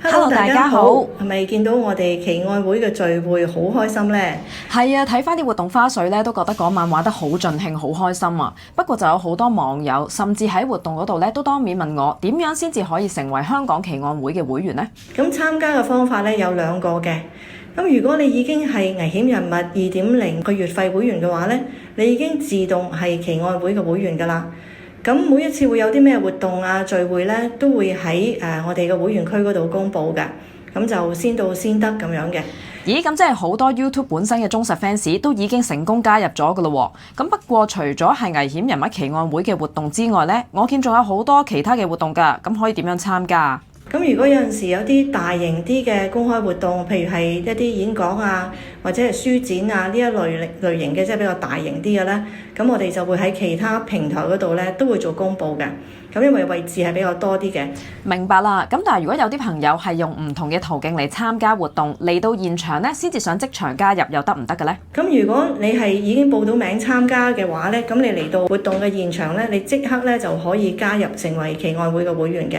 Hello，大家好，係咪見到我哋奇愛會嘅聚會好開心呢？係啊，睇翻啲活動花絮咧，都覺得嗰晚玩得好盡興，好開心啊！不過就有好多網友，甚至喺活動嗰度咧，都當面問我點樣先至可以成為香港奇愛會嘅會員呢？咁參加嘅方法咧有兩個嘅。咁如果你已經係危險人物2.0個月費會員嘅話咧，你已經自動係奇愛會嘅會員㗎啦。咁每一次會有啲咩活動啊聚會咧，都會喺我哋嘅會員區嗰度公佈㗎。咁就先到先得咁樣嘅。咦，咁即係好多 YouTube 本身嘅忠實 fans 都已經成功加入咗㗎咯喎。咁不過除咗係危險人物奇愛會嘅活動之外呢，我見仲有好多其他嘅活動㗎。咁可以點樣參加？咁如果有陣時有啲大型啲嘅公開活動，譬如係一啲演講啊，或者係書展啊呢一類型嘅，即係比較大型啲嘅咧，咁我哋就會喺其他平台嗰度咧都會做公佈嘅。咁因為位置係比較多啲嘅。明白啦。咁但係如果有啲朋友係用唔同嘅途徑嚟參加活動，嚟到現場咧先至想即場加入，又得唔得嘅咧？咁如果你係已經報到名參加嘅話咧，咁你嚟到活動嘅現場咧，你即刻咧就可以加入成為奇愛會嘅會員嘅。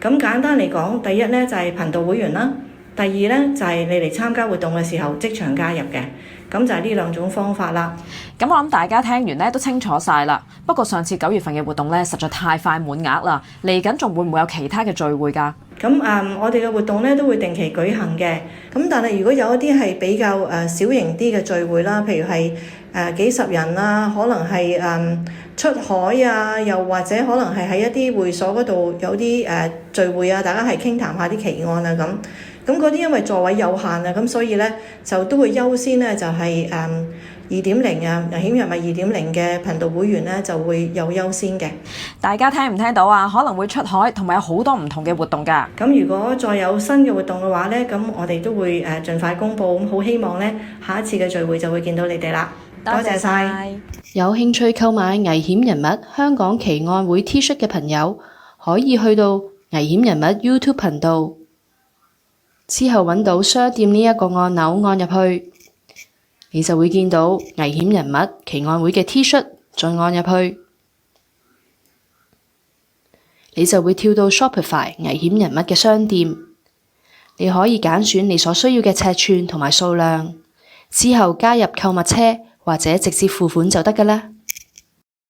咁簡單嚟講，第一咧就係頻道會員啦，第二咧就係你嚟參加活動嘅時候即場加入嘅。咁就係呢兩種方法啦。咁我諗大家聽完咧都清楚晒啦。不過上次9月份嘅活動咧實在太快滿額啦，嚟緊仲會唔會有其他嘅聚會㗎？咁我哋嘅活動咧都會定期舉行嘅。咁但係如果有一啲係比較小型啲嘅聚會啦，譬如係幾十人啊，可能係出海啊，又或者可能係喺一啲會所嗰度有啲聚會啊，大家係傾談下啲奇案啊咁。咁嗰啲因為座位有限啊，咁所以咧就都會優先咧就係2.0啊，危險人物2.0嘅頻道會員咧就會有優先嘅。大家聽唔聽到啊？可能會出海，同埋有好多唔同嘅活動㗎。咁如果再有新嘅活動嘅話咧，咁我哋都會盡快公佈。咁好希望咧下一次嘅聚會就會見到你哋啦。多謝晒。有興趣購買危險人物香港奇愛會 T 恤嘅朋友，可以去到危險人物 YouTube 頻道，之後揾到商店呢一個按鈕，按入去，你就會見到危險人物奇愛會嘅 T 恤，再按入去，你就會跳到 Shopify 危險人物嘅商店，你可以揀選你所需要嘅尺寸同埋數量，之後加入購物車或者直接付款就得㗎啦。